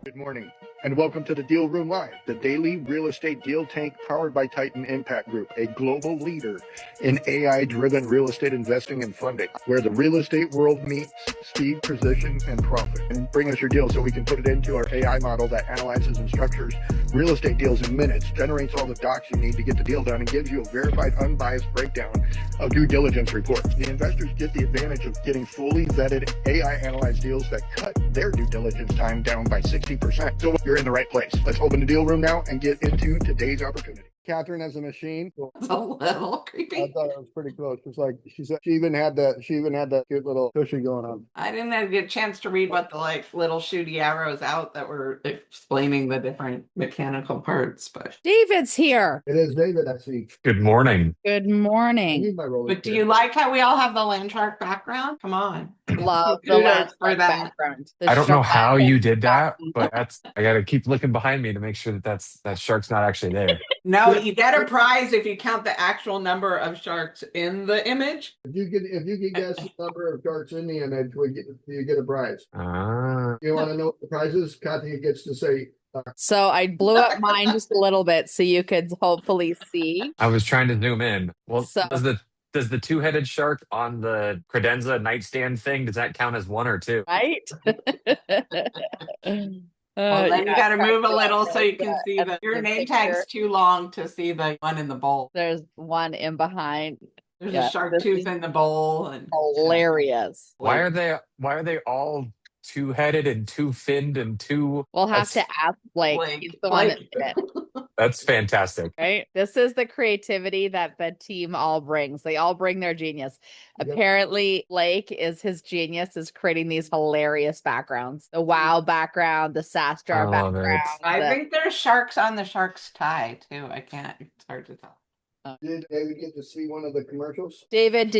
Good morning, and welcome to the Deal Room Live, the daily real estate deal tank powered by Titan Impact Group, a global leader in AI-driven real estate investing and funding, where the real estate world meets speed, precision, and profit. And bring us your deal so we can put it into our AI model that analyzes and structures real estate deals in minutes, generates all the docs you need to get the deal done, and gives you a verified, unbiased breakdown of due diligence report. The investors get the advantage of getting fully vetted AI-analyzed deals that cut their due diligence time down by 60%. So you're in the right place. Let's open the deal room now and get into today's opportunity. Catherine as a machine. It's a little I creepy. thought it was pretty close. It's like she even had that cute little tushy going on. I didn't get a chance to read what the little shooty arrows out that were explaining the different mechanical parts, but David's here. It is David, I see. Good morning. Good I morning. need my roller. but do you like how we all have the LandShark background? Come on. Love the Kudos for LandShark that. background. The I don't know shark how you did that, background. but I got to keep looking behind me to make sure that shark's not actually there. No, you get a prize if you count the actual number of sharks in the image. If you can guess the number of darts in the image, you get a prize. Ah, You want to know what the prize is? Kathy gets to say. So I blew up mine just a little bit so you could hopefully see. I was trying to zoom in. Well, So- does the two-headed shark on the credenza nightstand thing, does that count as one or two? Right? Well, then you got to move a little so you can the- see that your the name picture. tag's too long to see the one in the bowl. There's one in behind. There's Yeah, a shark this tooth is in the bowl, and Hilarious. Why are they all two-headed and two-finned and two? We'll have to ask Blake. Blake. He's the one that Blake. did it. That's fantastic. Right? This is the creativity that the team all brings. They all bring their genius. Yep. Apparently, Blake is his genius is creating these hilarious backgrounds. The wow background, the sass jar I love it. background. I the- think there's sharks on the shark's tie too. I can't. It's hard to tell. Did David get to see one of the commercials? David,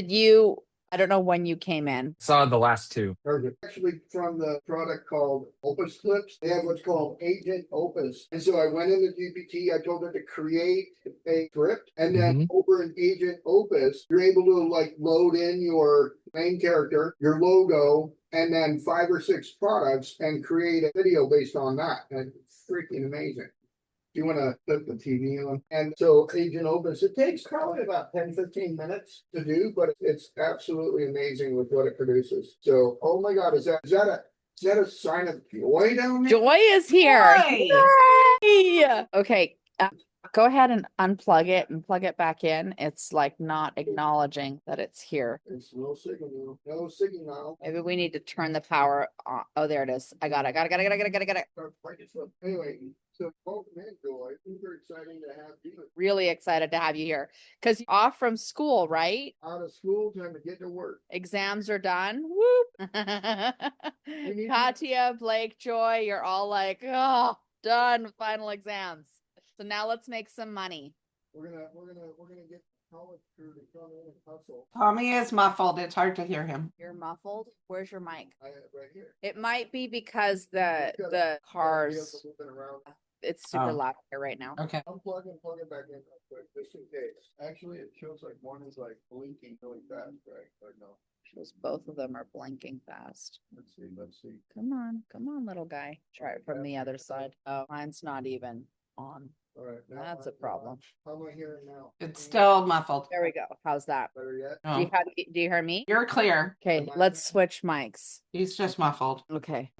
I don't know when you came in. Saw the last two. Actually, from the product called Opus Clips, they have what's called Agent Opus. And so I went into GPT, I told it to create a script, and then over in Agent Opus, you're able to load in your main character, your logo, and then 5 or 6 products and create a video based on that. And it's freaking amazing. You want to flip the TV on. And so Agent Opus, it takes probably about 10-15 minutes to do, but it's absolutely amazing with what it produces. So, oh my God, is that a sign of joy down there? Joy is here. Joy! Yay! Okay. Go ahead and unplug it and plug it back in. It's not acknowledging that it's here. It's no signal. No signal. Maybe we need to turn the power on. Oh, there it is. I got it. Anyway, so welcome in, Joy. Super exciting to have you. Really excited to have you here because you're off from school, right? Out of school, time to get to work. Exams are done. Whoop. Katya, Blake, Joy, you're all oh, done. Final exams. So now let's make some money. We're gonna get college crew to come in and hustle. Tommy is muffled. It's hard to hear him. You're muffled. Where's your mic? Right here. It might be because the cars. It's super Oh. loud here right now. Okay. Plug it back in real quick, just in case. Actually, it shows one is blinking really fast, right? Or no? Shows both of them are blinking fast. Let's see. Come on, little guy. Try it from the other side. Oh, mine's not even on. All right. That's a problem. How am I hearing now? It's still muffled. There we go. How's that? Better yet? Oh. Do you hear me? You're clear. Okay, let's switch mics. He's just muffled. Okay,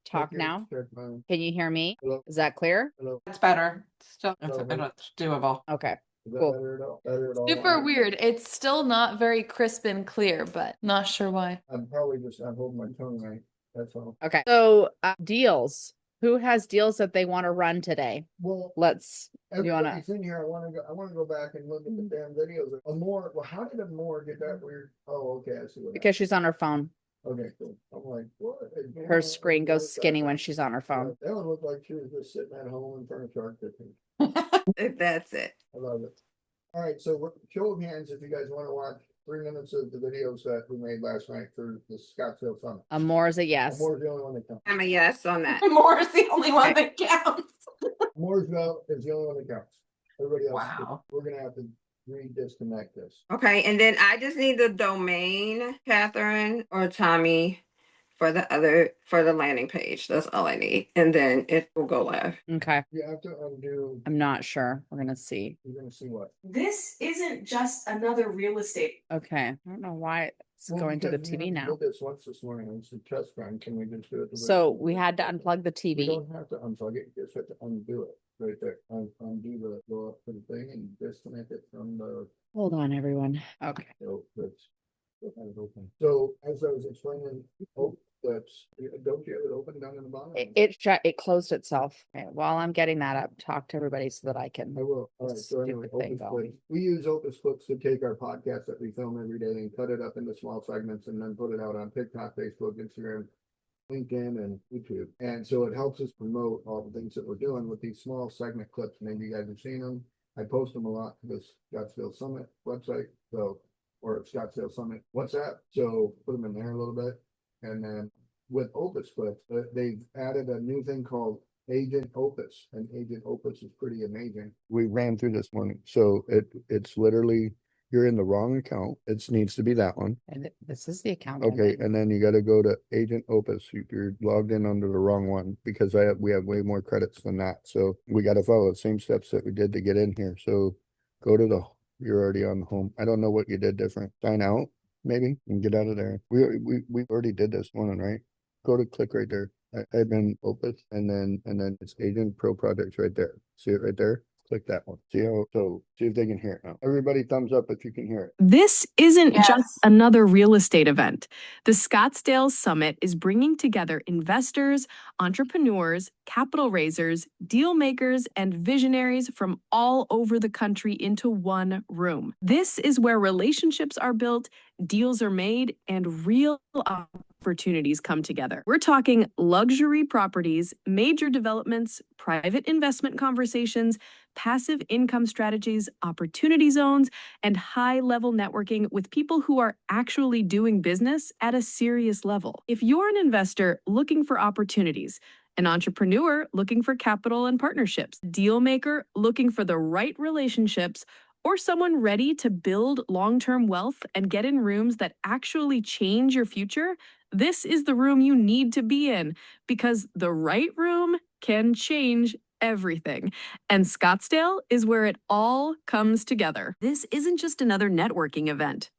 talk Okay, now. check mine. Can you hear me? Hello? Is that clear? Hello? It's better. Still, it's Hello? doable. Okay. Is that Cool. better at all? Better at all? Super weird. It's still not very crisp and clear, but not sure why. I'm holding my tongue right. That's all. Okay. So deals. Who has deals that they want to run today? Well, You wanna- everybody's in here. I want to go back and look at the damn videos. Amore. Well, how did Amore get that weird? Oh, okay. I see what. Because she's on her phone. Okay, cool. I'm like, what? Her screen goes skinny when she's on her phone. That one looked like she was just sitting at home in front of Shark Tank. That's it. I love it. All right, so show of hands if you guys want to watch 3 minutes of the videos that we made last night for the Scottsdale Summit. Amore is a yes. Amore's the only one that counts. I'm a yes on that. More is the only one that counts. Amore's is the only one that counts. Everybody else, Wow. we're gonna have to disconnect this. Okay, and then I just need the domain, Catherine or Tommy, for the landing page. That's all I need. And then it will go live. Okay, You have to undo, I'm not sure. We're gonna see. you're gonna see what? This isn't just another real estate. Okay, I don't know why it's going to the because we TV had now. Did this once this morning, it's a test run, can we just do it? the way- So we had to unplug the We TV. don't have to unplug it, you just have to undo it, right there, undo the, go up to the thing and disconnect it from the, Hold on, everyone. Okay. so that's. So as I was explaining, oh, that's, don't you have it open down in the bottom? It closed itself. Okay, while I'm getting that up, talk to everybody so that I can. I will. All right. So anyway, Stupid thing Opus going. Clips. We use Opus Clips to take our podcast that we film every day and cut it up into small segments and then put it out on TikTok, Facebook, Instagram, LinkedIn, and YouTube. And so it helps us promote all the things that we're doing with these small segment clips. Maybe you guys have seen them. I post them a lot to the Scottsdale Summit website. So, or Scottsdale Summit WhatsApp. So put them in there a little bit. And then with Opus Clips, they've added a new thing called Agent Opus, and Agent Opus is pretty amazing. We ran through this morning, so it's literally, you're in the wrong account. It needs to be that one. And this is the account. I'm Okay, in. and then you gotta go to Agent Opus. You're logged in under the wrong one because we have way more credits than that. So we gotta follow the same steps that we did to get in here. So go to you're already on the home. I don't know what you did different. Sign out, maybe, and get out of there. We already did this morning, right? Go to click right there. Admin Opus, and then it's Agent Pro Projects right there. See it right there? Click that one. See if they can hear it now. Everybody thumbs up if you can hear it. This isn't Yes. just another real estate event. The Scottsdale Summit is bringing together investors, entrepreneurs, capital raisers, deal makers, and visionaries from all over the country into one room. This is where relationships are built, deals are made, and real opportunities come together. We're talking luxury properties, major developments, private investment conversations, passive income strategies, opportunity zones, and high-level networking with people who are actually doing business at a serious level. If you're an investor looking for opportunities, an entrepreneur looking for capital and partnerships, deal maker looking for the right relationships, or someone ready to build long-term wealth and get in rooms that actually change your future, this is the room you need to be in, because the right room can change everything. And Scottsdale is where it all comes together. This isn't just another networking event.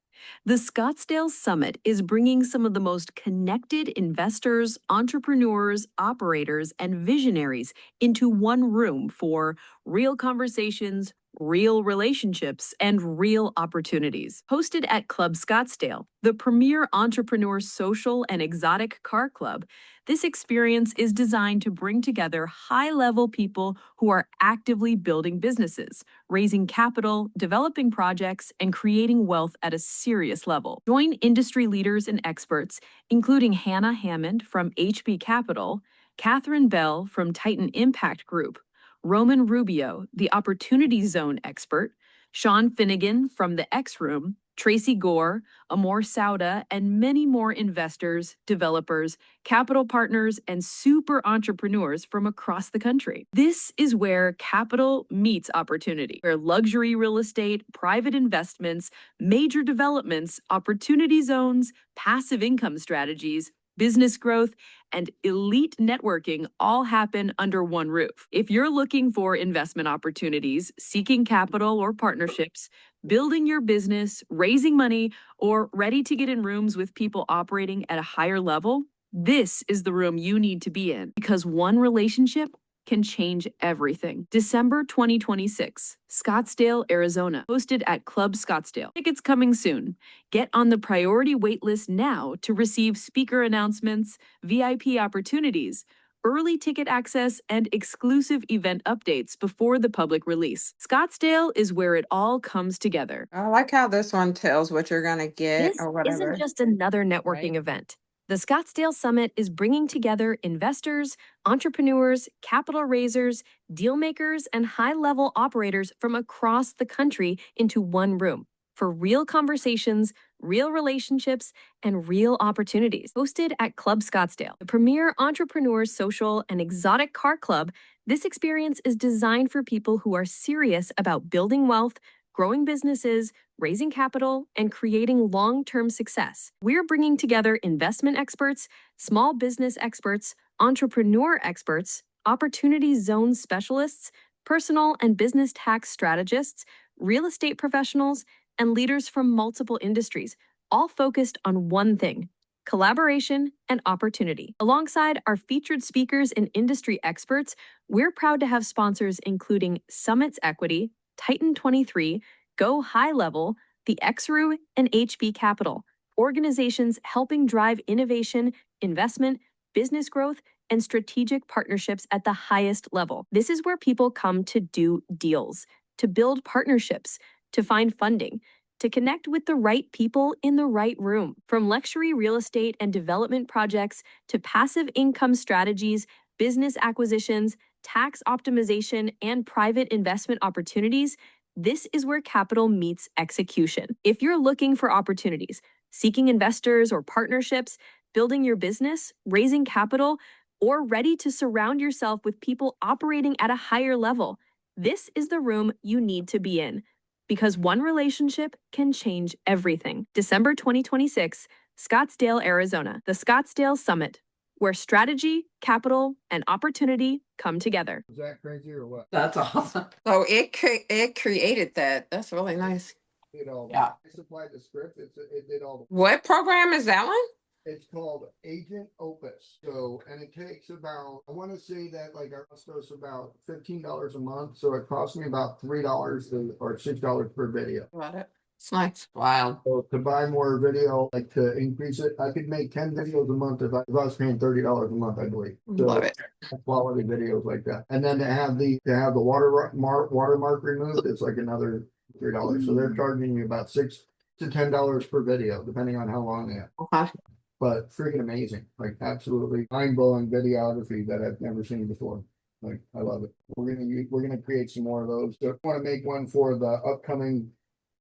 The Scottsdale Summit is bringing some of the most connected investors, entrepreneurs, operators, and visionaries into one room for real conversations, real relationships, and real opportunities. Hosted at Club Scottsdale, the premier entrepreneur social and exotic car club, this experience is designed to bring together high-level people who are actively building businesses, raising capital, developing projects, and creating wealth at a serious level. Join industry leaders and experts, including Hannah Hammond from HB Capital, Catherine Bell from Titan Impact Group, Roman Rubio, the Opportunity Zone expert, Sean Finnegan from the X Room, Tracy Gore, Amor Sauda, and many more investors, developers, capital partners, and super entrepreneurs from across the country. This is where capital meets opportunity, where luxury real estate, private investments, major developments, opportunity zones, passive income strategies, business growth, and elite networking all happen under one roof. If you're looking for investment opportunities, seeking capital or partnerships, building your business, raising money, or ready to get in rooms with people operating at a higher level, this is the room you need to be in, because one relationship can change everything. December 2026, Scottsdale, Arizona, hosted at Club Scottsdale. Tickets coming soon. Get on the priority waitlist now to receive speaker announcements, VIP opportunities, early ticket access, and exclusive event updates before the public release. Scottsdale is where it all comes together. I like how this one tells what you're gonna get This or whatever. isn't just another networking event. The Scottsdale Summit is bringing together investors, entrepreneurs, capital raisers, deal makers, and high-level operators from across the country into one room for real conversations, real relationships, and real opportunities. Hosted at Club Scottsdale, the premier entrepreneur social and exotic car club, this experience is designed for people who are serious about building wealth, growing businesses, raising capital, and creating long-term success. We're bringing together investment experts, small business experts, entrepreneur experts, opportunity zone specialists, personal and business tax strategists, real estate professionals, and leaders from multiple industries, all focused on one thing: collaboration and opportunity. Alongside our featured speakers and industry experts, we're proud to have sponsors including Summits Equity, Titan 23, Go High Level, the XRU, and HB Capital, organizations helping drive innovation, investment, business growth, and strategic partnerships at the highest level. This is where people come to do deals, to build partnerships, to find funding, to connect with the right people in the right room. From luxury real estate and development projects to passive income strategies, business acquisitions, tax optimization, and private investment opportunities, this is where capital meets execution. If you're looking for opportunities, seeking investors or partnerships, building your business, raising capital, or ready to surround yourself with people operating at a higher level, this is the room you need to be in. Because one relationship can change everything. December 2026, Scottsdale, Arizona, the Scottsdale Summit, where strategy, capital, and opportunity come together. Is that crazy or what? That's awesome. So it created that. That's really nice. Did all that. Yeah. I supplied the script. It did all the. What program is that one? It's called Agent Opus. So, and it takes about, I want to say that like our cost goes about $15 a month. So it costs me about $3 or $6 per video. Got it. It's nice. Wild. So to buy more video, like to increase it, I could make 10 videos a month if I was paying $30 a month, I believe. So Love it. quality videos like that. And then to have the watermark removed, it's like another $3. So they're charging you about $6 to $10 per video, depending on how long they have. Okay. But freaking amazing, like absolutely mind-blowing videography that I've never seen before. Like I love it. We're gonna create some more of those. So I want to make one for the upcoming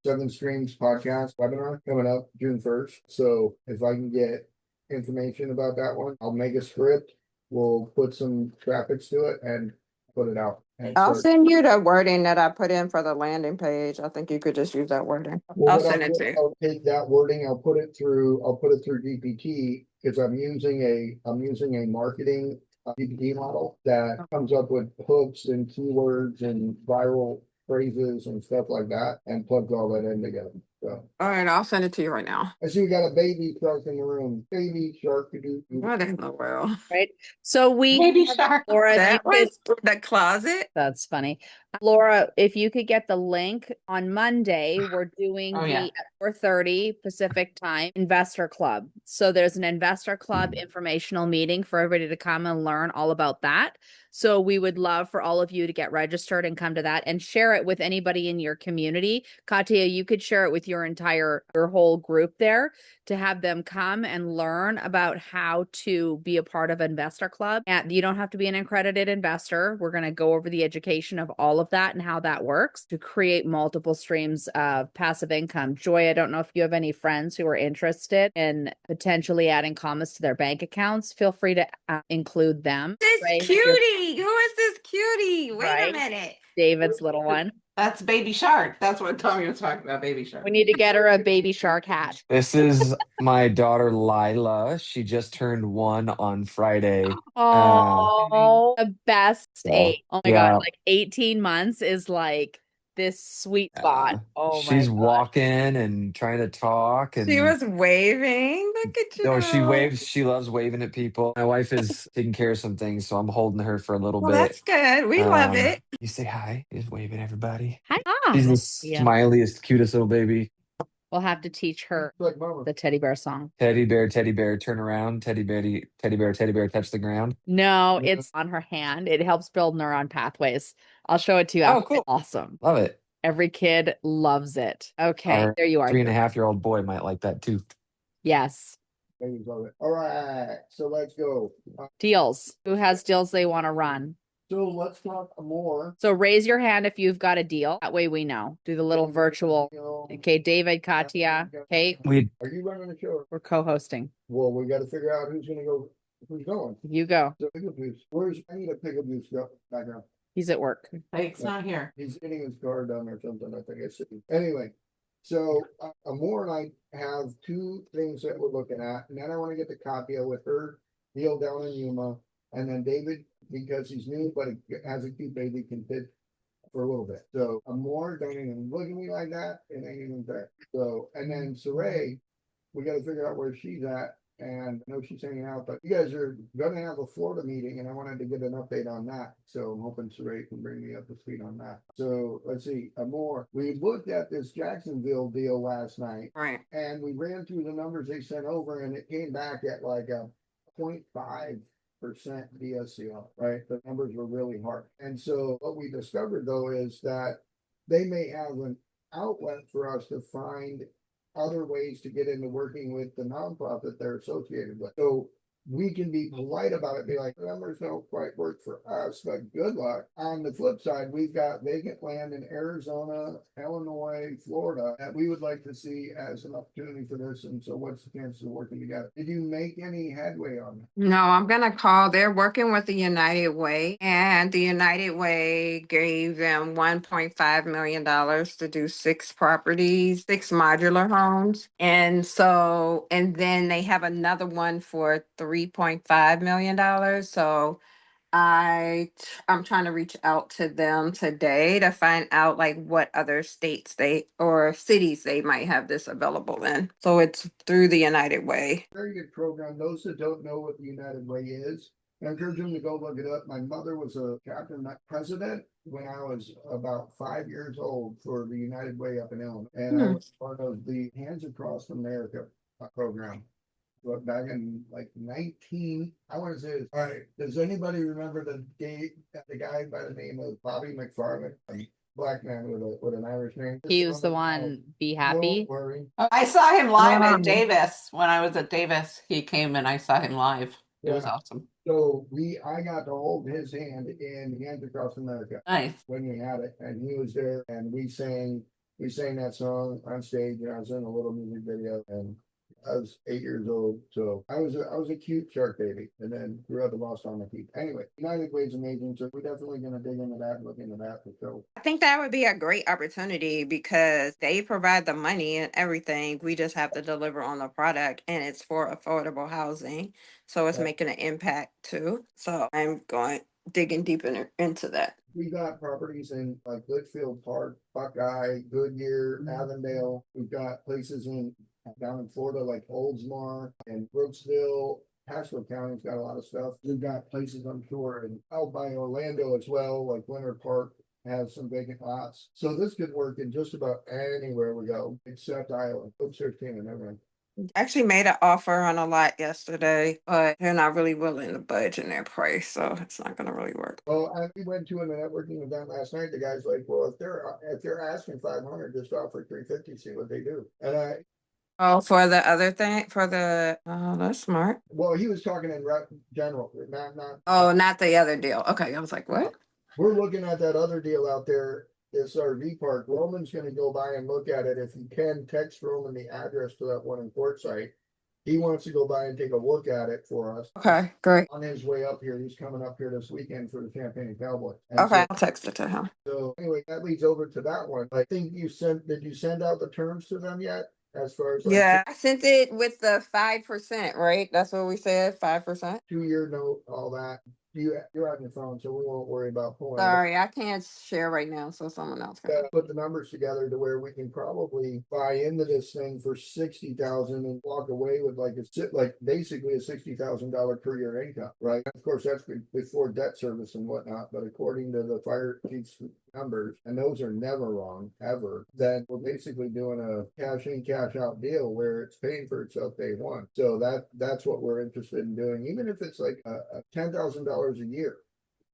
7 Streams podcast webinar coming up June 1st. So if I can get information about that one, I'll make a script. We'll put some graphics to it and put it out. And I'll start- send you the wording that I put in for the landing page. I think you could just use that wording. Well, I'll what send it to you. I'll take that wording, I'll put it through GPT because I'm using a marketing GPT model that comes up with hooks and keywords and viral phrases and stuff like that and plugs all that in together. So All right, I'll send it to you right now. I see we got a baby shark in the room. Baby shark could do. What in the world? Right? So we, Baby shark. Laura, if you That could, was the closet. that's funny. Laura, if you could get the link on Monday, we're doing Oh, yeah. the at 4:30 Pacific time investor club. So there's an investor club informational meeting for everybody to come and learn all about that. So we would love for all of you to get registered and come to that and share it with anybody in your community. Katya, you could share it with your whole group there to have them come and learn about how to be a part of Investor Club. And you don't have to be an accredited investor. We're going to go over the education of all of that and how that works to create multiple streams of passive income. Joy, I don't know if you have any friends who are interested in potentially adding commas to their bank accounts. Feel free to include them. This Right? cutie. Who is this cutie? Wait Right. a minute. David's little one. That's Baby Shark. That's what Tommy was talking about, Baby Shark. We need to get her a baby shark hat. This is my daughter Lila. She just turned 1 on Friday. Oh, the best So, age. Oh my yeah. God, like 18 months is like this sweet spot. Oh my She's God. walking and trying to talk, and She was waving. Look at you. no, she waves. She loves waving at people. My wife is taking care of some things, so I'm holding her for a little Well, bit. that's good. We love it. You say hi. Just waving at everybody. Hi. She's the Yeah. smiliest, cutest little baby. We'll have to teach her Like mama. the teddy bear song. Teddy bear, turn around. Teddy bear, touch the ground. No, Yeah. it's on her hand. It helps build neuron pathways. I'll show it to you. Oh, after. cool. Awesome. Love it. Every kid loves it. Okay, Our there you are. 3.5-year-old boy might like that too. Yes. Babies love it. All right, so let's go. Deals. Who has deals they want to run? So let's talk more. So raise your hand if you've got a deal. That way we know. Do the little virtual. Okay, David, Katya, Kate, We Are you running the show? we're co-hosting. Well, we got to figure out who's gonna go. Who's going? You go. So pick up juice. I need a pick up juice background. He's at work. Jake's not here. He's getting his car done or something. I think I see. Anyway, So Amor and I have two things that we're looking at, and then I want to get the Capia with her deal down in Yuma, and then David, because he's new but has a cute baby, can fit for a little bit. So Amor, don't even look at me like that. It ain't even fair. So, and then Saray, we got to figure out where she's at. And I know she's hanging out, but you guys are going to have a Florida meeting, and I wanted to get an update on that. So I'm hoping Saray can bring me up to speed on that. So let's see, Amor. We looked at this Jacksonville deal last night, Right. and we ran through the numbers they sent over, and it came back at like a 0.5% DSCR, right? The numbers were really hard. And so what we discovered though is that they may have an outlet for us to find other ways to get into working with the nonprofit they're associated with. So we can be polite about it, be like, the numbers don't quite work for us, but good luck. On the flip side, we've got vacant land in Arizona, Illinois, Florida that we would like to see as an opportunity for this. And so what's the chances of working together? Did you make any headway on that? No, I'm gonna call. They're working with the United Way, and the United Way gave them $1.5 million to do 6 properties, 6 modular homes. And then they have another one for $3.5 million. So I'm trying to reach out to them today to find out like what other states they or cities they might have this available in. So it's through the United Way. Very good program. Those that don't know what the United Way is, I encourage them to go look it up. My mother was a chapter president when I was about 5 years old for the United Way up in Illinois. And I was part of the Hands Across America program. But back in like 19, I want to say, all right, does anybody remember the guy by the name of Bobby McFarland? A black man with an Irish name. He was the one, Be Happy. Don't worry. I saw him live at Um, Davis when I was at Davis. He came and I saw him live. It was Yeah. awesome. So I got to hold his hand in Hands Across America Nice. when we had it, and he was there, and we sang that song on stage, and I was in a little music video, and I was 8 years old, so I was a cute shark baby, and then grew up and lost all my teeth. Anyway, United Way is amazing, so we're definitely gonna dig into that and look into that for sure. I think that would be a great opportunity because they provide the money and everything. We just have to deliver on the product, and it's for affordable housing. So it's Yeah. making an impact too. So I'm going digging deep into that. We got properties in like Goodfield Park, Buckeye, Goodyear, Avondale. We've got places down in Florida like Oldsmar and Brooksville. Pasco County's got a lot of stuff. We've got places I'm sure and out by Orlando as well, like Winter Park has some vacant lots. So this could work in just about anywhere we go, except Iowa. Oops, 13 and everything. Actually made an offer on a lot yesterday, but they're not really willing to budge in their price, so it's not gonna really work. Well, we went to a networking event last night. The guy's like, "Well, if they're asking 500, just offer 350, see what they do." And Oh, for the other thing, that's smart. well, he was talking in general, not. Oh, not the other deal. Okay, I was like, what? We're looking at that other deal out there, this RV park. Roman's gonna go by and look at it. If you can, text Roman the address to that one in Quartzsite. He wants to go by and take a look at it for us. Okay, great. On his way up here, he's coming up here this weekend for the Champagne Cowboy. And Okay, I'll text it to him. So anyway, that leads over to that one. I think did you send out the terms to them yet? As far as like Yeah, I sent it with the 5%, right? That's what we said, 5%. 2-year note, all that. You're on your phone, so we won't worry about pulling it. Sorry, I can't share right now, so someone else can. Put the numbers together to where we can probably buy into this thing for 60,000 and walk away with like basically a $60,000 per year income, right? Of course, that's before debt service and whatnot, but according to the fire chief's numbers, and those are never wrong, ever, then we're basically doing a cash in, cash out deal where it's paying for itself day one. So that's what we're interested in doing, even if it's like a $10,000 a year.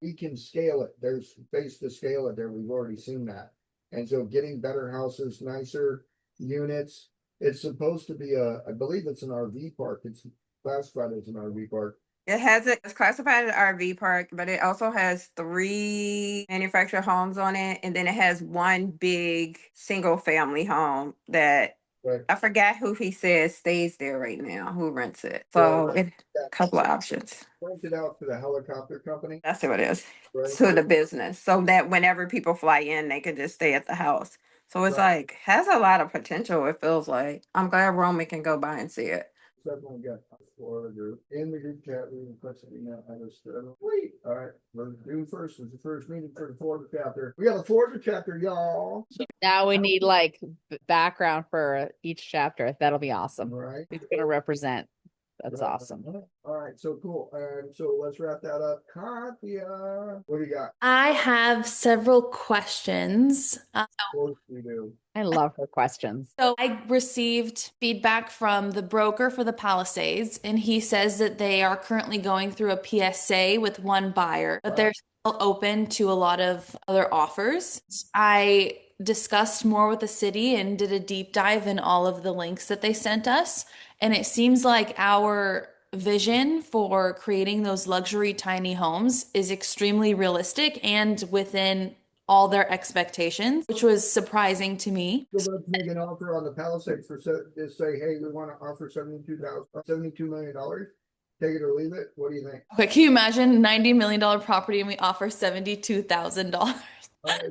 We can scale it. There's space to scale it there. We've already seen that. And so getting better houses, nicer units. It's supposed to be I believe it's an RV park. It's classified as an RV park. It's classified as an RV park, but it also has 3 manufactured homes on it, and then it has one big single family home that Right. I forgot who he says stays there right now, who rents it. So it's a couple of options. Rented out to the helicopter company. That's what it is. Right. To the business, so that whenever people fly in, they can just stay at the house. So it's Right. like has a lot of potential, it feels like. I'm glad Roman can go by and see it. Definitely got Florida group. In the group chat, we requested email understood. Wait, all right. We're June 1st is the first meeting for the Florida chapter. We got a Florida chapter, y'all. Now we need like background for each chapter. That'll be awesome. All right. Who's gonna represent? That's Right. awesome. All right, so cool. And so let's wrap that up. Katya, what do you got? I have several questions. Of course we do. I love her questions. So I received feedback from the broker for the Palisades, and he says that they are currently going through a PSA with one buyer, but they're still open to a lot of other offers. I discussed more with the city and did a deep dive in all of the links that they sent us, and it seems like our vision for creating those luxury tiny homes is extremely realistic and within all their expectations, which was surprising to me. So let's make an offer on the Palisades for just say, hey, we want to offer $72 million. Take it or leave it. What do you think? Okay, can you imagine $90 million property and we offer $72,000? Right.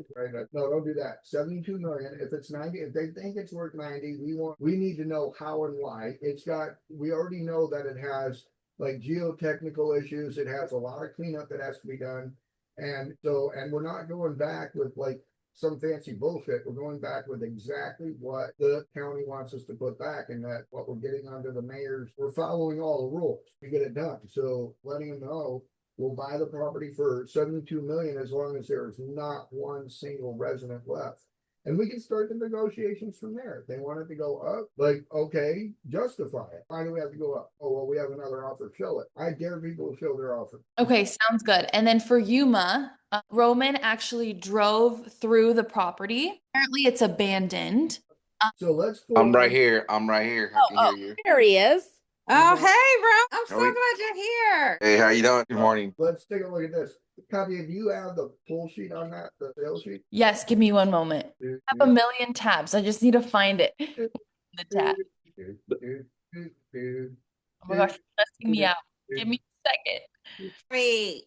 No, don't do that. 72 million. If it's 90, if they think it's worth 90, we need to know how and why. We already know that it has like geotechnical issues. It has a lot of cleanup that has to be done. And we're not going back with like some fancy bullshit. We're going back with exactly what the county wants us to put back, and that what we're getting under the mayor's, we're following all the rules to get it done. So letting them know we'll buy the property for 72 million as long as there is not one single resident left. And we can start the negotiations from there. If they want it to go up, like, okay, justify it. Why do we have to go up? Oh, well, we have another offer. Show it. I dare people to show their offer. Okay, sounds good. And then for Yuma, Roman actually drove through the property. Apparently, it's abandoned. So let's go. I'm right here. I can hear you. There he is. Oh, hey, bro. I'm so Are we- glad you're here. Hey, how you doing? Good morning. Let's take a look at this. Copy, do you have the pull sheet on that, the sales sheet? Yes, give me one moment. I have a million tabs. I just need to find it. The tab. Oh my gosh, you're stressing me out. Give me a second. Wait.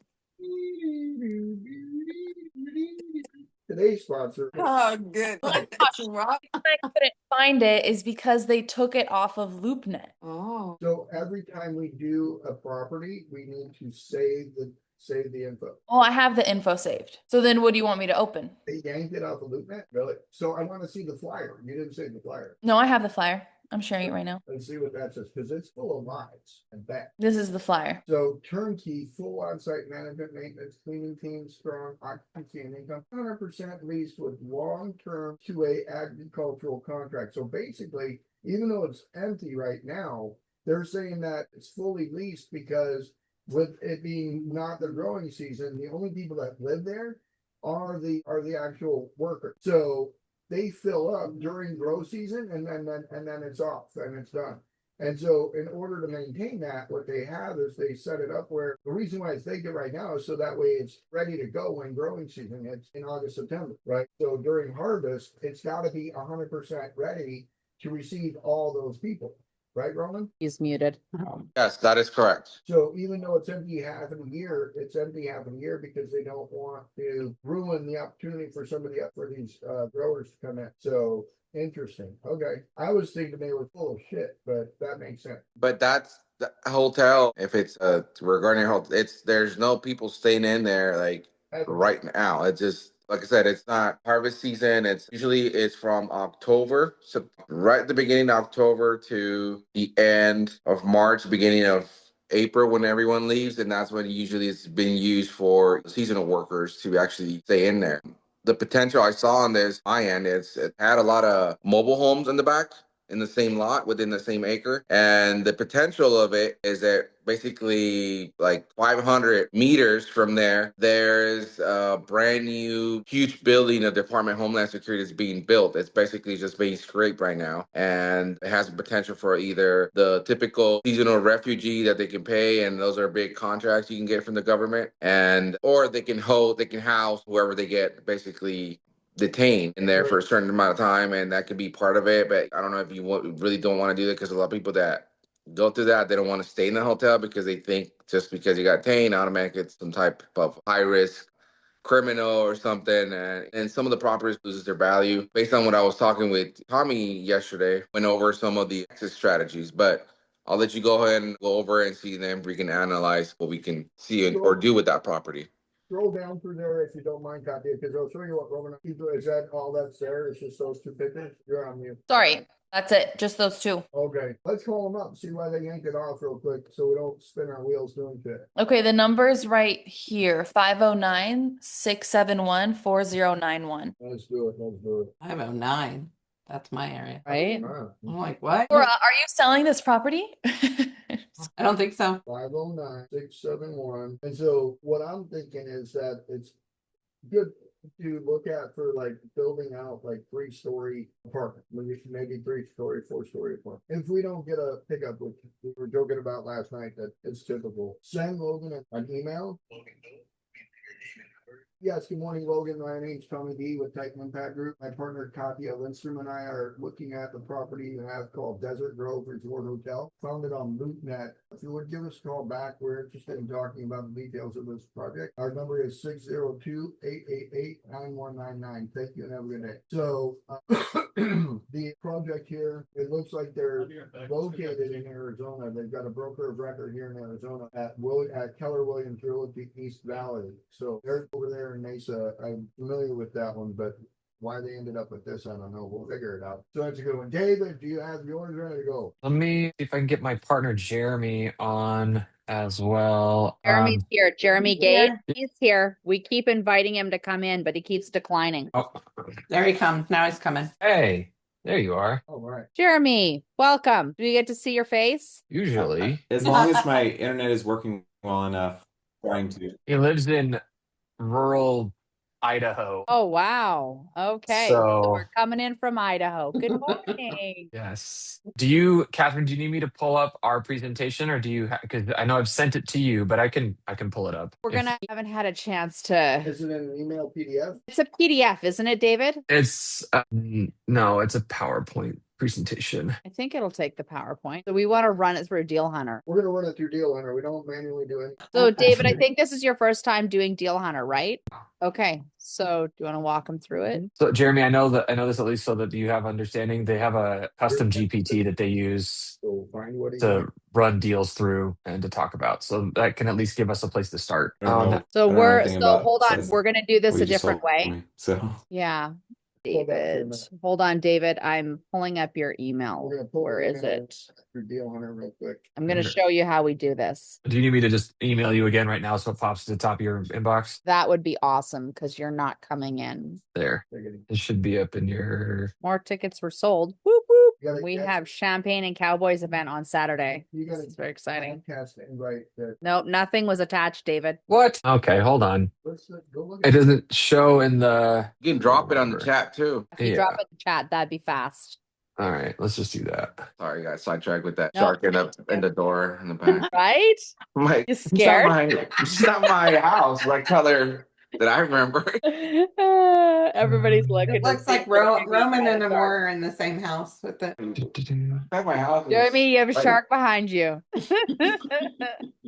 Today's sponsor. Oh, good. Oh my gosh. The reason I couldn't find it is because they took it off of LoopNet. Oh. So every time we do a property, we need to save the info. Oh, I have the info saved. So then what do you want me to open? They yanked it off of LoopNet? Really? So I want to see the flyer. You didn't save the flyer. No, I have the flyer. I'm sharing it right now. Let's see what that says, because it's full of lies and that. This is the flyer. So turnkey, full on-site management, maintenance, cleaning team, strong occupancy and income, 100% leased with long-term QA agricultural contract. So basically, even though it's empty right now, they're saying that it's fully leased because with it being not the growing season, the only people that live there are the actual workers. So they fill up during grow season and then it's off and it's done. And so in order to maintain that, what they have is they set it up where the reason why it's vacant right now is so that way it's ready to go when growing season hits in August, September, right? So during harvest, it's got to be 100% ready to receive all those people. Right, Roman? He's muted. Yes, that is correct. So even though it's empty half of the year, it's empty half of the year because they don't want to ruin the opportunity for these growers to come in. So interesting. Okay. I was thinking they were full of shit, but that makes sense. But that's the hotel. If it's regarding hotel, there's no people staying in there like right now. It's just like I said, it's not harvest season. It's from October, so right at the beginning of October to the end of March, beginning of April when everyone leaves, and that's when usually it's being used for seasonal workers to actually stay in there. The potential I saw on this my end is it had a lot of mobile homes in the back in the same lot within the same acre, and the potential of it is that basically like 500 meters from there's a brand new huge building of Department of Homeland Security is being built. It's basically just being scraped right now, and it has the potential for either the typical seasonal refugee that they can pay, and those are big contracts you can get from the government, or they can house whoever they get basically detained in there for a certain amount of time, and that could be part of it. But I don't know if you really don't want to do that, because a lot of people that go through that, they don't want to stay in the hotel because they think just because you got detained automatically it's some type of high risk criminal or something, and some of the properties loses their value. Based on what I was talking with Tommy yesterday, went over some of the exit strategies, but I'll let you go ahead and go over and see them. We can analyze what we can see or do with that property. Scroll down through there if you don't mind, Katya, because I'll show you what Roman, is that all that's there? It's just those two pictures? You're on mute. Sorry, that's it. Just those two. Okay, let's call them up, see why they yanked it off real quick, so we don't spin our wheels doing shit. Okay, the number's right here, 509-671-4091. Let's do it. 509. That's my area. Right? I'm like, what? Laura, are you selling this property? I don't think so. 509-671. And so what I'm thinking is that it's good to look at for like building out like 3-story apartment, maybe 3-story, 4-story apartment. If we don't get a pickup, which we were joking about last night, that it's typical, send Logan an email. Yes, good morning, Logan. My name's Tommy D with Titan Impact Group. My partner Katya Lindstrom and I are looking at the property you have called Desert Grove Resort Hotel. Found it on LoopNet. If you would give us a call back, we're interested in talking about the details of this project. Our number is 602-888-9199. Thank you and have a good day. So the project here, it looks like they're located in Arizona. They've got a broker of record here in Arizona at Keller Williams Realty East Valley. So they're over there in Mesa. I'm familiar with that one, but why they ended up with this, I don't know. We'll figure it out. So that's a good one. David, do you have yours ready to go? Let me see if I can get my partner Jeremy on as well. Jeremy's here. Jeremy Gate. Here. He's here. We keep inviting him to come in, but he keeps declining. Oh, There he comes. Now he's coming. hey, there you are. All right. Jeremy, welcome. Do we get to see your face? Usually, As long as my internet is working well enough, trying to. he lives in rural Idaho. Oh, wow. Okay. So So, we're coming in from Idaho. Good morning. yes. Catherine, do you need me to pull up our presentation or do you, because I know I've sent it to you, but I can pull it up. We're If- gonna haven't had a chance to. Is it an email PDF? It's a PDF, isn't it, David? It's, no, it's a PowerPoint presentation. I think it'll take the PowerPoint. So we want to run it through Deal Hunter. We're gonna run it through Deal Hunter. We don't manually do it. So David, I think this is your first time doing Deal Hunter, right? Okay. So do you want to walk him through it? So Jeremy, I know this at least so that you have understanding. They have a custom GPT that they use So find what he to run deals through and to talk about. So that can at least give us a place to start. I don't know. So I don't know anything about hold on. size. We're gonna do this What a you just different told way. me, so Yeah. Hold on for a David. minute. Hold on, David. I'm pulling up your email. We're gonna pull Where it is in it? through Deal Hunter real quick. I'm gonna Okay. show you how we do this. Do you need me to just email you again right now so it pops to the top of your inbox? That would be awesome because you're not coming in. There. Take It should be up in your. More tickets were sold. Whoop whoop. You gotta We get- have Champagne and Cowboys event on Saturday. You This gotta is very exciting. cast invite that. Nope, nothing was attached, David. What? Okay, hold on. Let's go look It at doesn't show in the. You can drop it on the chat too. If you drop it in the chat, that'd be fast. All right, let's just do that. Sorry, I got sidetracked with that No, shark in thank the in the door in the back. Right? I'm like, You scared? It's not my house. Like color that I remember. Everybody's looking. It looks like Roman and Amor are in the same house with the. At my house. is- Jeremy, you have a like- shark behind you.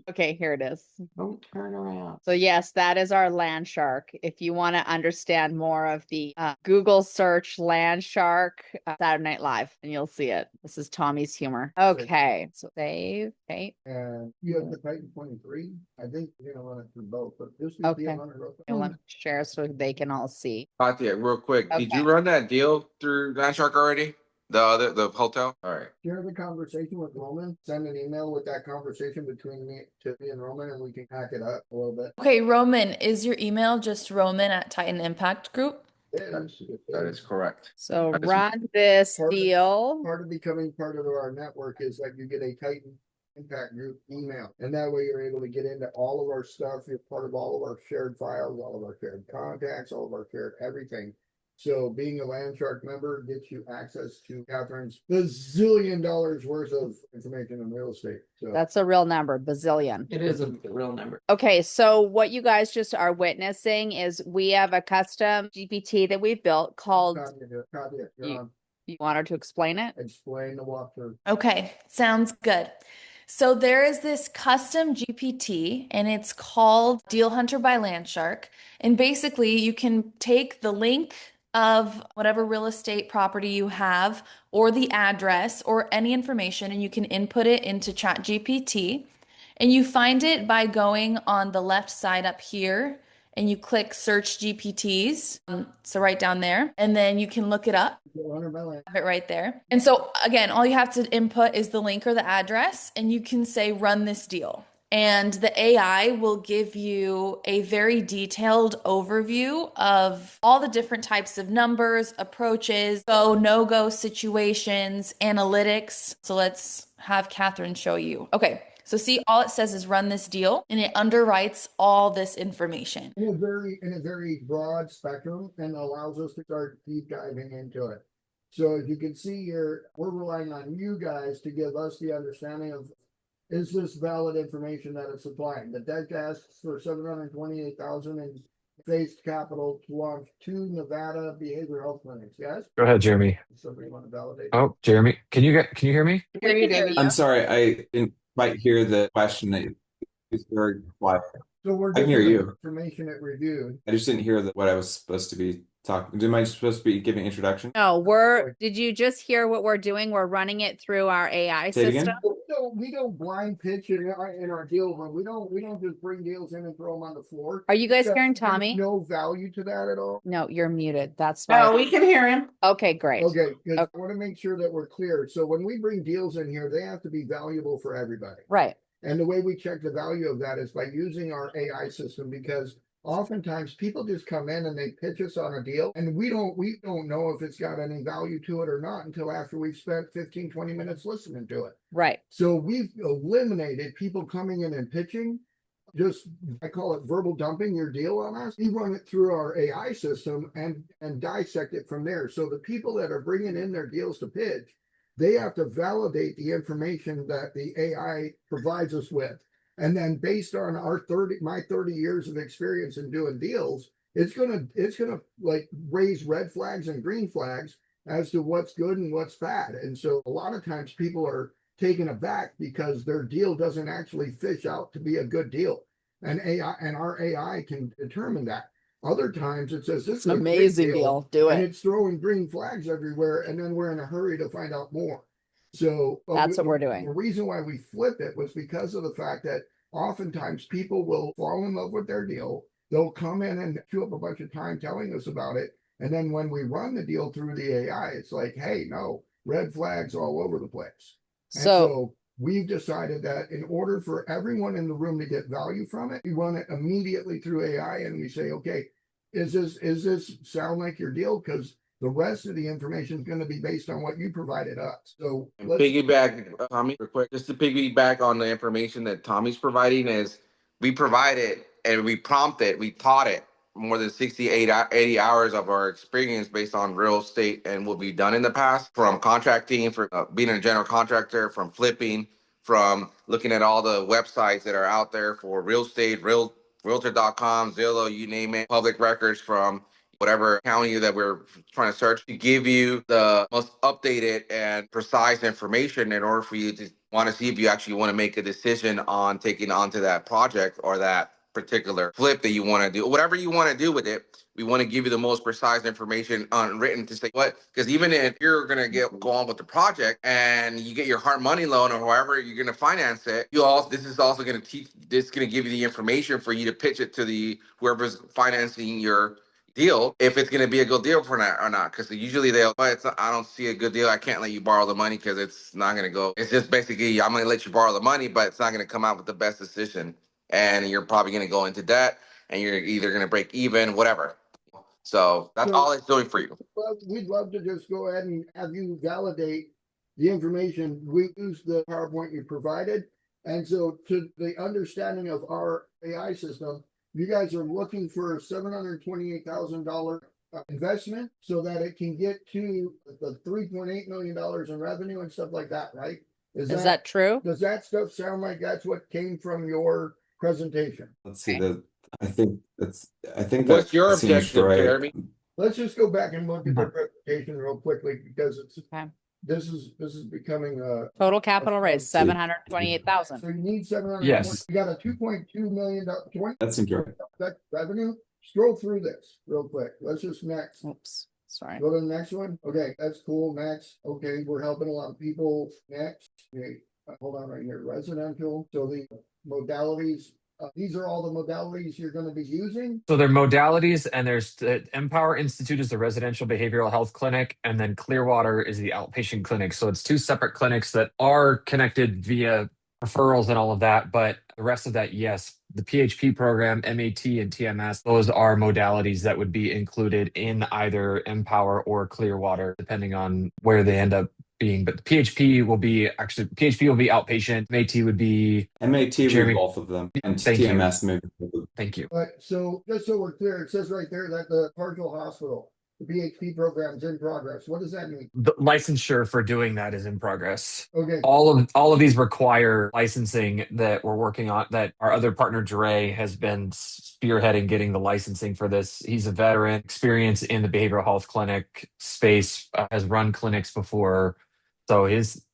Okay, here it is. Don't turn around. So yes, that is our LandShark. If you want to understand more of the Google search LandShark Saturday Night Live, and you'll see it. This is Tommy's humor. Okay, so save. Okay, And you have the Titan 23. I think you're gonna run it through both, but this is Okay. Deal Hunter real quick. and let me share so they can all see. Katya, real quick, did Okay. you run that deal through LandShark already? The hotel? All right. Share the conversation with Roman. Send an email with that conversation between me and Roman, and we can hack it up a little bit. Okay, Roman, is your email just Roman at Titan Impact Group? That is correct. So That is- run this Part of- deal. Part of becoming part of our network is that you get a Titan Impact Group email, and that way you're able to get into all of our stuff. You're part of all of our shared files, all of our shared contacts, all of our shared everything. So being a LandShark member gets you access to Catherine's bazillion dollars worth of information on real estate. So That's a real number, bazillion. It is a real number. Okay, so what you guys just are witnessing is we have a custom GPT that we've built called. Katya, you're on. You want her to explain it? Explain the walkthrough. Okay, sounds good. So there is this custom GPT and it's called Deal Hunter by LandShark. And basically, you can take the link of whatever real estate property you have or the address or any information and you can input it into ChatGPT. And you find it by going on the left side up here and you click search GPTs. So right down there, and then you can look it up. Have it right there. And so again, all you have to input is the link or the address, and you can say run this deal. And the AI will give you a very detailed overview of all the different types of numbers, approaches, go, no-go situations, analytics. So let's have Catherine show you. Okay. So see, all it says is run this deal and it underwrites all this information. In a very broad spectrum and allows us to start deep diving into it. So as you can see here, we're relying on you guys to give us the understanding of, is this valid information that it's supplying? The deck asks for $728,000 in faced capital to launch 2 Nevada behavioral health clinics. Yes? Go ahead, Jeremy. Somebody want to validate? Oh, Jeremy, can you hear me? Hear you, David. I'm sorry, I didn't quite hear the question. That was very quiet. So we're I can hear you. Information it reviewed. I just didn't hear what I was supposed to be talking. Am I supposed to be giving introduction? No, did you just hear what we're doing? We're running it through our AI Say it system. again? We don't blind pitch in our deal room. We don't just bring deals in and throw them on the floor. Are you guys hearing There's Tommy? no value to that at all. No, you're muted. That's why. No, we can hear him. Okay, great. Okay, 'cause Okay. I want to make sure that we're clear. So when we bring deals in here, they have to be valuable for everybody. Right. And the way we check the value of that is by using our AI system, because oftentimes people just come in and they pitch us on a deal and we don't know if it's got any value to it or not until after we've spent 15, 20 minutes listening to it. Right. So we've eliminated people coming in and pitching. I call it verbal dumping your deal on us. We run it through our AI system and dissect it from there. So the people that are bringing in their deals to pitch, they have to validate the information that the AI provides us with. And then based on my 30 years of experience in doing deals, it's gonna like raise red flags and green flags as to what's good and what's bad. And so a lot of times people are taken aback because their deal doesn't actually fish out to be a good deal. And our AI can determine that. Other times it says this is An a great amazing deal. Do and it. it's throwing green flags everywhere, and then we're in a hurry to find out more. So That's what we're doing. The reason why we flip it was because of the fact that oftentimes people will fall in love with their deal. They'll come in and chew up a bunch of time telling us about it. And then when we run the deal through the AI, it's like, hey, no, red flags all over the place. And so we've decided that in order for everyone in the room to get value from it, we run it immediately through AI and we say, okay, is this sound like your deal? Because the rest of the information is going to be based on what you provided us. So Piggyback, Tommy, real quick, just to piggyback on the information that Tommy's providing is we provide it and we prompt it, we taught it more than 80 hours of our experience based on real estate and what we've done in the past, from contracting, for being a general contractor, from flipping, from looking at all the websites that are out there for real estate, realtor.com, Zillow, you name it, public records from whatever county that we're trying to search, to give you the most updated and precise information in order for you to want to see if you actually want to make a decision on taking onto that project or that particular flip that you want to do, whatever you want to do with it. We want to give you the most precise information unwritten to say what, because even if you're going to go on with the project and you get your hard money loan or however you're going to finance it, this is also going to give you the information for you to pitch it to whoever's financing your deal, if it's going to be a good deal for that or not. Because usually I don't see a good deal, I can't let you borrow the money because it's not going to go. It's just basically, I'm going to let you borrow the money, but it's not going to come out with the best decision. And you're probably going to go into debt and you're either going to break even, whatever. So that's all it's doing for you. Well, we'd love to just go ahead and have you validate the information. We use the PowerPoint you provided. And so to the understanding of our AI system, you guys are looking for a $728,000 investment so that it can get to the $3.8 million in revenue and stuff like that, right? Is that true? Does that stuff sound like that's what came from your presentation? Let's see. I think What's that your seems objective, right. Jeremy? Let's just go back and look at the presentation real quickly because it's Okay. this is becoming a. Total capital raise, So 728,000. you need 700. Yes. You got a $2.2 million, That seems right. that revenue. Scroll through this real quick. Let's just next. Oops, sorry. Go to the next one. Okay, that's cool. Next. Okay, we're helping a lot of people. Next. Okay, hold on right here. Residential. So the modalities. These are all the modalities you're going to be using. So there are modalities, and there's the Empower Institute is the residential behavioral health clinic, and then Clearwater is the outpatient clinic. So it's two separate clinics that are connected via referrals and all of that. But the rest of that, yes, the PHP program, MAT, and TMS, those are modalities that would be included in either Empower or Clearwater, depending on where they end up being. But the PHP will be outpatient. MAT would be MAT would be Jeremy. both of them, and Thank you. TMS maybe. Thank you. So just so we're clear, it says right there that the partial hospital, the PHP program is in progress. What does that mean? The licensure for doing that is in progress. Okay. All of these require licensing that we're working on, that our other partner Dre has been spearheading getting the licensing for this. He's a veteran, experience in the behavioral health clinic space, has run clinics before. So he's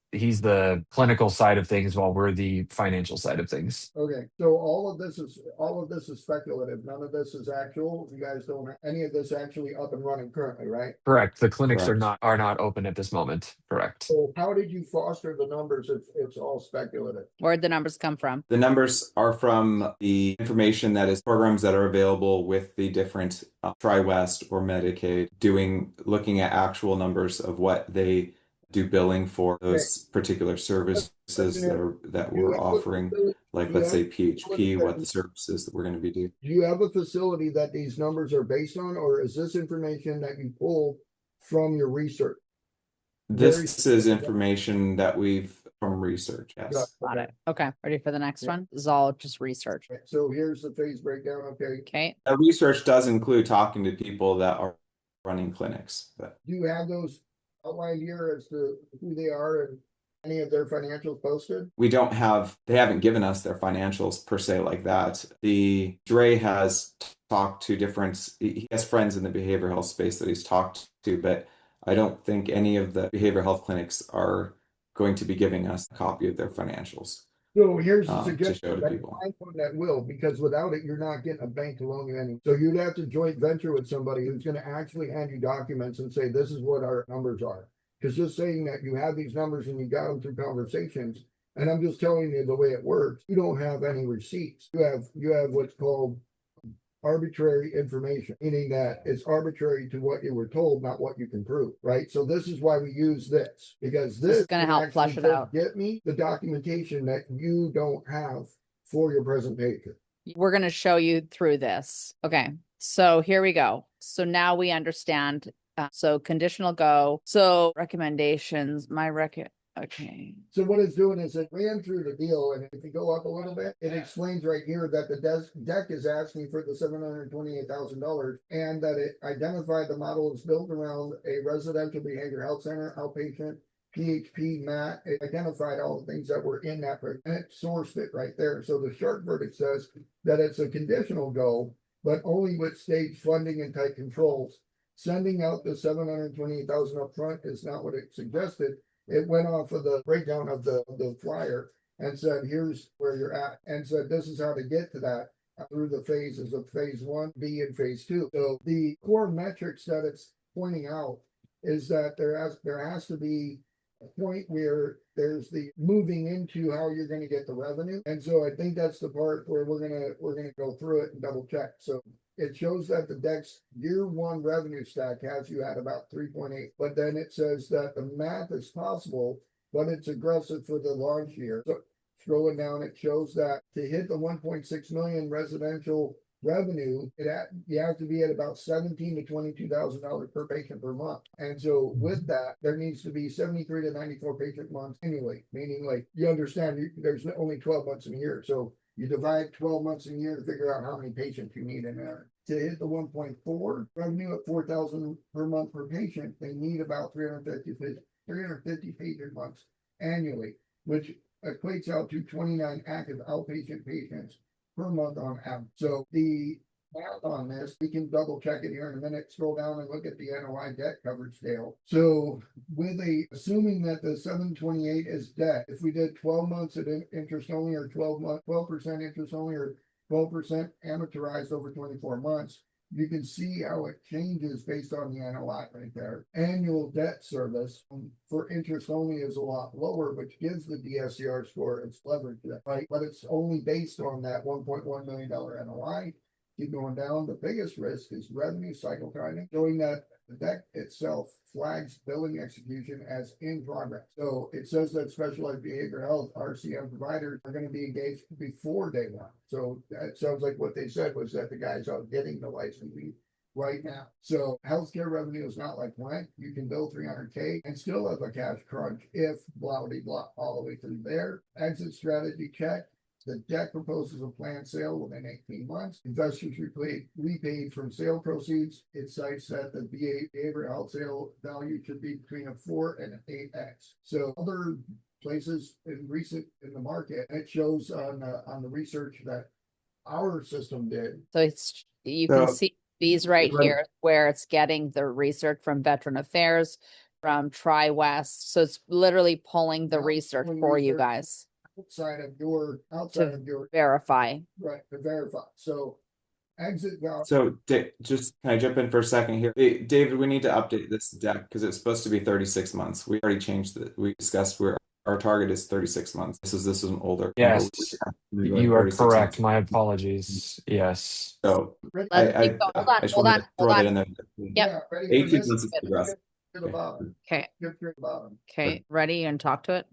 the clinical side of things while we're the financial side of things. Okay, so all of this is speculative. None of this is actual. You guys don't have any of this actually up and running currently, right? Correct. The clinics Correct. are not open at this moment. Correct. So how did you foster the numbers if it's all speculative? Where'd the numbers come from? The numbers are from the information that is programs that are available with the different TriWest or Medicaid, looking at actual numbers of what they do billing for those particular services that we're offering, like let's say PHP, what the services that we're going to be doing. Do you have a facility that these numbers are based on, or is this information that you pulled from your research? This is information that we've from research. Yes. Got it. Okay, ready for the next one? This is all just research. So here's the phase breakdown. Okay. Okay. That research does include talking to people that are running clinics. But Do you have those outlined here as to who they are and any of their financials posted? they haven't given us their financials per se like that. Dre has talked to he has friends in the behavioral health space that he's talked to, but I don't think any of the behavioral health clinics are going to be giving us a copy of their financials. So here's the to show suggestion to people. that will, because without it, you're not getting a bank to loan you any. So you'd have to joint venture with somebody who's going to actually hand you documents and say, this is what our numbers are. Because just saying that you have these numbers and you got them through conversations, and I'm just telling you the way it works, you don't have any receipts. You have what's called arbitrary information, meaning that it's arbitrary to what you were told, not what you can prove, right? So this is why we use this, because this is gonna can help flush actually it out. Get me the documentation that you don't have for your presentation. We're going to show you through this. Okay, so here we go. So now we understand. So conditional go. So recommendations, okay. So what it's doing is it ran through the deal, and if you go up a little bit, it explains right here that the deck is asking for the $728,000, and that it identified the model is built around a residential behavioral health center, outpatient, PHP, MAT. It identified all the things that were in that, and it sourced it right there. So the short verdict says that it's a conditional go, but only with state funding and tight controls. Sending out the $728,000 up front is not what it suggested. It went off of the breakdown of the flyer and said, here's where you're at, and said, this is how to get to that through the phases of phase 1B and phase 2. So the core metrics that it's pointing out is that there has to be a point where there's the moving into how you're going to get the revenue. And so I think that's the part where we're going to go through it and double check. So it shows that the DEX year 1 revenue stack has you at about 3.8, but then it says that the math is possible, but it's aggressive for the launch year. So scrolling down, it shows that to hit the 1.6 million residential revenue, you have to be at about $17,000 to $22,000 per patient per month. And so with that, there needs to be 73 to 94 patient months annually, meaning like you understand there's only 12 months in a year. So you divide 12 months in a year to figure out how many patients you need in there. To hit the 1.4 revenue at $4,000 per month per patient, they need about 350 patient months annually, which equates out to 29 active outpatient patients per month on average. So the math on this, we can double check it here in a minute, scroll down and look at the NOI debt coverage scale. So assuming that the 728 is debt, if we did 12 months at interest only, or 12% interest only, or 12% amortized over 24 months, you can see how it changes based on the NOI right there. Annual debt service for interest only is a lot lower, which gives the DSCR score its leverage, right? But it's only based on that $1.1 million NOI. Keep going down. The biggest risk is revenue cycle timing, showing that the debt itself flags billing execution as in progress. So it says that specialized behavioral health RCM providers are going to be engaged before day one. So that sounds like what they said was that the guys are getting the licensing right now. So healthcare revenue is not like rent. You can bill $300K and still have a cash crunch if blah, blah, blah, all the way through there. Exit strategy check. The debt proposes a planned sale within 18 months. Investors repaid from sale proceeds. It cites that the behavioral health sale value should be between a 4 and an 8x. So other places in the market, it shows on the research that our system did. So you can see these right here where it's getting the research from Veteran Affairs, from Tri-West. So it's literally pulling the research for you guys. Outside of your verify. Right, to verify. So exit value. So just can I jump in for a second here? Hey, David, we need to update this deck because it's supposed to be 36 months. We already changed it. We discussed where our target is 36 months. This is an older. Yes, you are correct. Months. My apologies. Yes. So Let's I keep going. just wanted to throw that in there. Yep. 18 months is progressive. Okay. Okay. Ready and talk to it.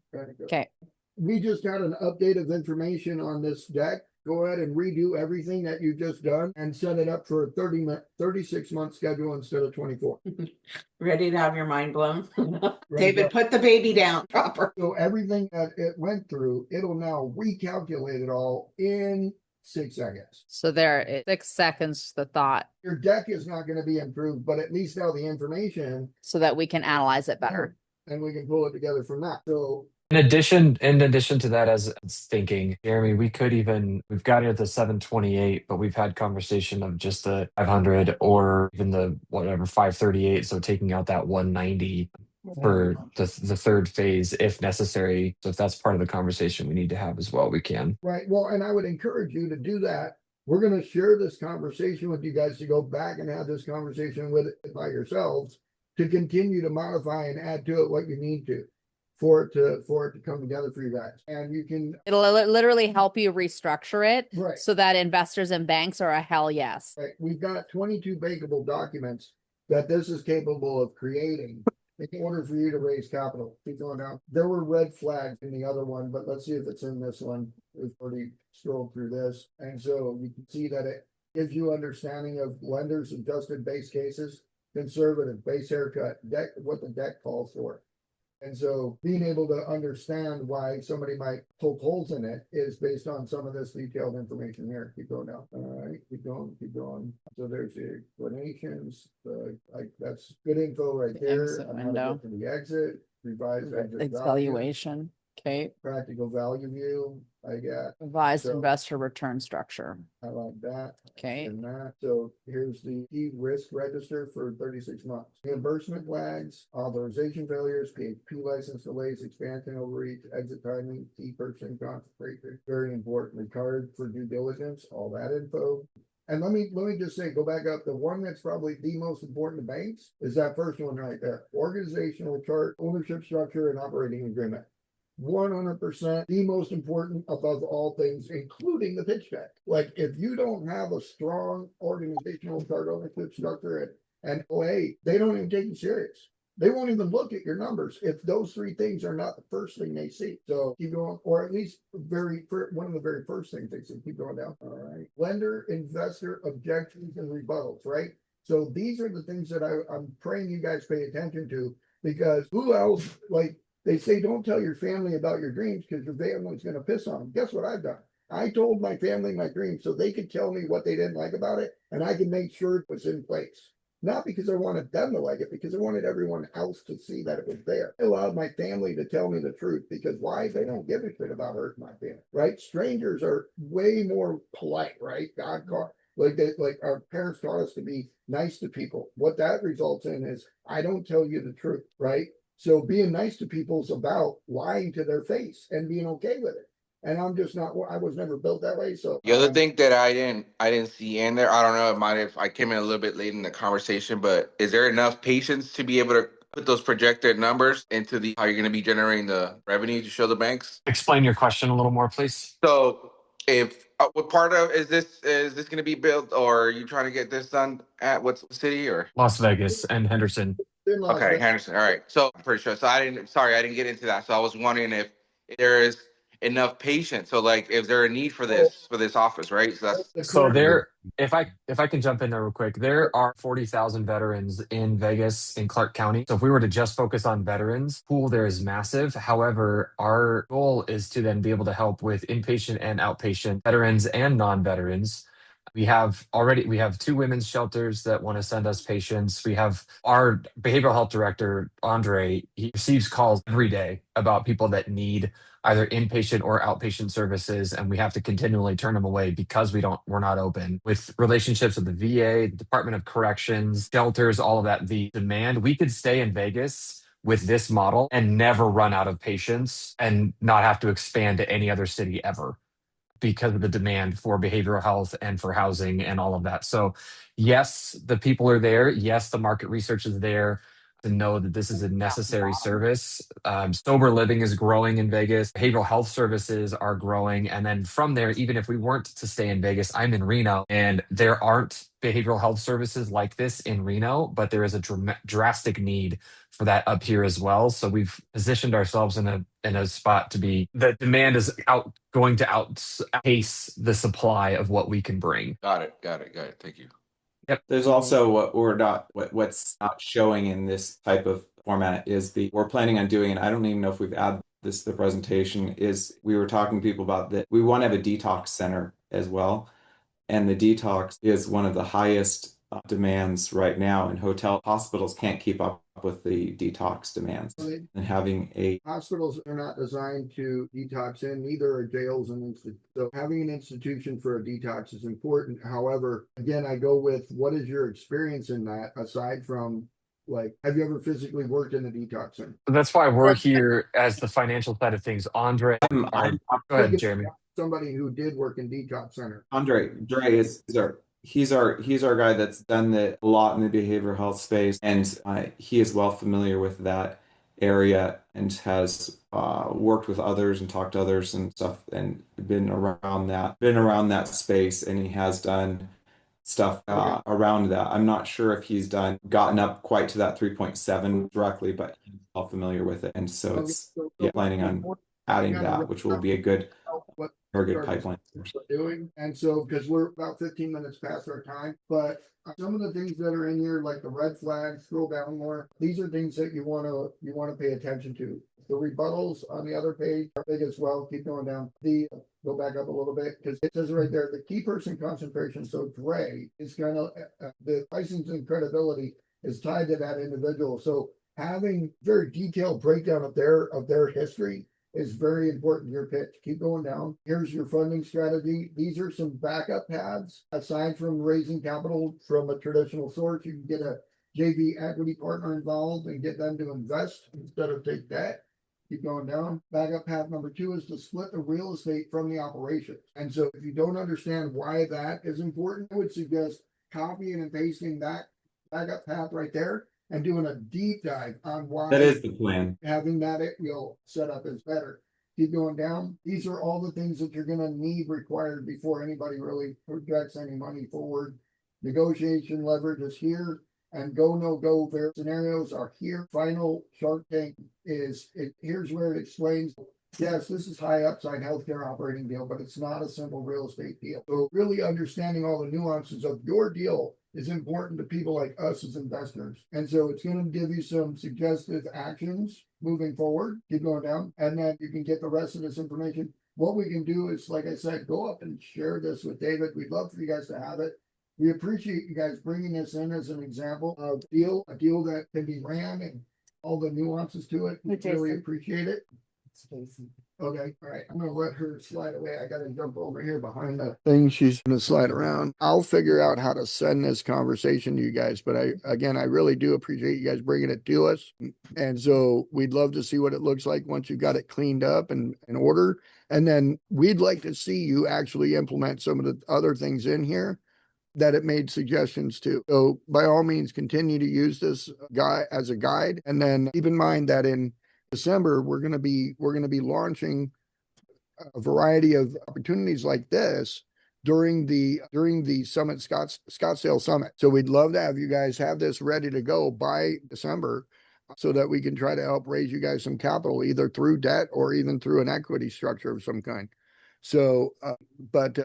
Okay. We just got an update of information on this deck. Go ahead and redo everything that you just done and set it up for a 36-month schedule instead of 24. Ready to have your mind blown? David, put the baby down proper. So everything that it went through, it'll now recalculate it all in 6 seconds. So there, 6 seconds, the thought. Your deck is not going to be improved, but at least now the information. So that we can analyze it better. And we can pull it together from that. So in addition to that, as it's thinking, Jeremy, we've got it at the 728, but we've had conversation of just the 500 or even the 538. So taking out that 190 for the third phase if necessary. So if that's part of the conversation we need to have as well, we can. Right. Well, and I would encourage you to do that. We're going to share this conversation with you guys to go back and have this conversation with it by yourselves to continue to modify and add to it what you need to. For it to come together for you guys. And you can it'll literally help you restructure it right. So that investors and banks are a hell yes. Right. We've got 22 bankable documents that this is capable of creating in order for you to raise capital. Keep going down. There were red flags in the other one, but let's see if it's in this one. We've already scrolled through this. And so you can see that it gives you understanding of lenders adjusted base cases, conservative base haircut, deck, what the deck calls for. And so being able to understand why somebody might poke holes in it is based on some of this detailed information here. Keep going down. All right, keep going. So there's the explanations. That's good info right there. Exit window. For the exit, revised exit valuation. Okay. Practical value view. I got revised investor return structure. I like that. Okay. And that. So here's the key risk register for 36 months. Reimbursement lags, authorization failures, PHP license delays, expansion overreach, exit timing, key purchasing concentration. Very important. Required for due diligence, all that info. And let me just say, go back up. The one that's probably the most important to banks is that first one right there. Organizational chart, ownership structure, and operating agreement. 100% the most important above all things, including the pitch deck. Like if you don't have a strong organizational chart, ownership structure and OA, they don't even take you serious. They won't even look at your numbers if those three things are not the first thing they see. So keep going, or at least one of the very first things they see. Keep going down. All right. Lender, investor, objections, and rebuttals, right? So these are the things that I'm praying you guys pay attention to, because who else, like, they say, don't tell your family about your dreams because your family's going to piss on them. Guess what I've done? I told my family my dreams so they could tell me what they didn't like about it, and I could make sure it was in place. Not because I wanted them to like it, because I wanted everyone else to see that it was there. I allowed my family to tell me the truth, because why? They don't give a shit about hurting my family, right? Strangers are way more polite, right? Like that, like our parents taught us to be nice to people. What that results in is I don't tell you the truth, right? So being nice to people is about lying to their face and being okay with it. And I'm just not. I was never built that way. So The other thing that I didn't see in there, I don't know, it might have I came in a little bit late in the conversation, but is there enough patience to be able to put those projected numbers into the how you're going to be generating the revenue to show the banks? Explain your question a little more, please. So if what part of is this going to be built, or are you trying to get this done at what city or? Las Vegas and Henderson. in Las Okay, Vegas, Henderson. All right. So I'm pretty sure. So I didn't get into that. So I was wondering if there is enough patience. So like, is there a need for this office, right? So that's the So current there, if I can jump in there real quick, there are 40,000 veterans in Vegas in Clark County. So if we were to just focus on veterans, pool there is massive. However, our goal is to then be able to help with inpatient and outpatient veterans and non-veterans. We have two women's shelters that want to send us patients. We have our behavioral health director, Andre, he receives calls every day about people that need either inpatient or outpatient services, and we have to continually turn them away because we're not open. With relationships with the VA, Department of Corrections, shelters, all of that, the demand, we could stay in Vegas with this model and never run out of patients and not have to expand to any other city ever because of the demand for behavioral health and for housing and all of that. So, yes, the people are there. Yes, the market research is there to know that this is a necessary service. Sober living is growing in Vegas. Behavioral health services are growing. And then from there, even if we weren't to stay in Vegas, I'm in Reno and there aren't behavioral health services like this in Reno, but there is a drastic need for that up here as well. So we've positioned ourselves in a spot to be the demand is going to outpace the supply of what we can bring. got it. Thank you. There's also what's not showing in this type of format is we're planning on doing, and I don't even know if we've added this to the presentation, is we were talking to people about that we want to have a detox center as well. And the detox is one of the highest demands right now, and hospitals can't keep up with the detox demands. And having hospitals are not designed to detox in, neither are jails and institutions. So having an institution for a detox is important. However, again, I go with what is your experience in that aside from like, have you ever physically worked in a detox center? That's why we're here as the financial side of things. Andre, go ahead, Jeremy. Somebody who did work in detox center. Andre is he's our guy that's done a lot in the behavioral health space, and he is well familiar with that area and has worked with others and talked to others and stuff and been around that space, and he has done stuff around that. I'm not sure if he's gotten up quite to that 3.7 directly, but he's well familiar with it, and so it's planning on adding that, which will be a good very good pipeline doing. And so, because we're about 15 minutes past our time, but some of the things that are in here, like the red flags, scroll down more. These are things that you want to pay attention to. The rebuttals on the other page are big as well. Keep going down. Go back up a little bit because it says right there, the key person concentration. So Dre is going to the license and credibility is tied to that individual. So having very detailed breakdown of their history is very important to your pitch. Keep going down. Here's your funding strategy. These are some backup paths. Aside from raising capital from a traditional source, you can get a JV equity partner involved and get them to invest instead of take debt. Keep going down. Backup path number 2 is to split the real estate from the operations. And so if you don't understand why that is important, I would suggest copying and pasting that backup path right there and doing a deep dive on why that is the plan. Having that set up is better. Keep going down. These are all the things that you're going to need required before anybody really projects any money forward. Negotiation leverage is here, and go no go scenarios are here. Final Shark Tank here's where it explains. Yes, this is high upside healthcare operating deal, but it's not a simple real estate deal. So really understanding all the nuances of your deal is important to people like us as investors. And so it's going to give you some suggestive actions moving forward. Keep going down. And then you can get the rest of this information. What we can do is, like I said, go up and share this with David. We'd love for you guys to have it. We appreciate you guys bringing this in as an example of a deal that can be ran and all the nuances to it. We really appreciate it. Okay, all right. I'm gonna let her slide away. I gotta jump over here behind the thing. She's gonna slide around. I'll figure out how to send this conversation to you guys. But I really do appreciate you guys bringing it to us. And so we'd love to see what it looks like once you got it cleaned up and in order. And then we'd like to see you actually implement some of the other things in here that it made suggestions to. So by all means, continue to use this guy as a guide. And then keep in mind that in December, we're going to be launching a variety of opportunities like this during the Scottsdale Summit. So we'd love to have you guys have this ready to go by December so that we can try to help raise you guys some capital either through debt or even through an equity structure of some kind. So but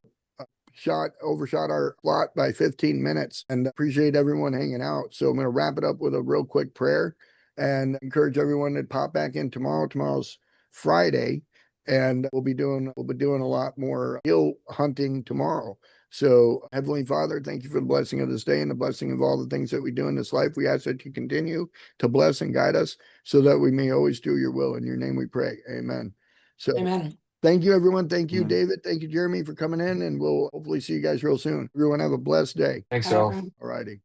overshot our slot by 15 minutes and appreciate everyone hanging out. So I'm going to wrap it up with a real quick prayer and encourage everyone to pop back in tomorrow. Tomorrow's Friday, and we'll be doing a lot more deal hunting tomorrow. So Heavenly Father, thank you for the blessing of this day and the blessing of all the things that we do in this life. We ask that you continue to bless and guide us so that we may always do your will. In your name we pray. Amen. So Amen. thank you, everyone. Thank you, Amen. David. Thank you, Jeremy, for coming in, and we'll hopefully see you guys real soon. Everyone have a blessed day. Thanks, Bye, y'all. everyone. All righty.